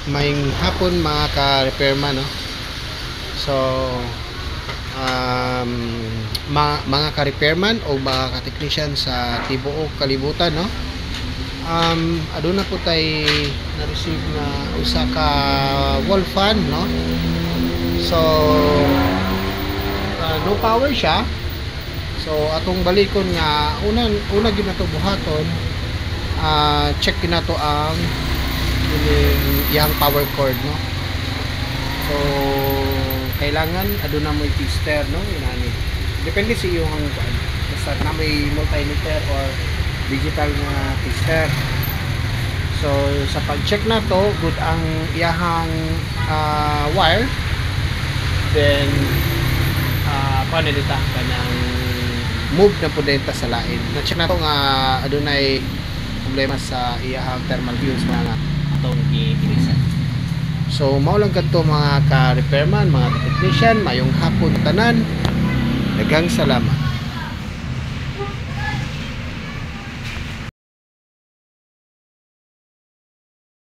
Maying hapon mga ka-repairman, no? So mga ka-repairman o mga ka-technician sa tibuok kalibutan, no? Aduna po tay na-receive na usa ka wall fan, no? So no power siya. So atong balikon nga una gyud nato buhaton, check ginato ang iyang power cord, no? So kailangan aduna mo tester, no? Inani depende sa iyong kuan, basta na may multimeter or digital na tester. So sa pag-check na to, good ang iyahang wire, then paano dita kanang move na po dito sa lain. Na-check na to nga adunay problema sa iyahang thermal fuse mga Itong i-reset. so mao lang kadto mga ka-repairman, mga technician, mayong hapon tanan. Daghang salamat.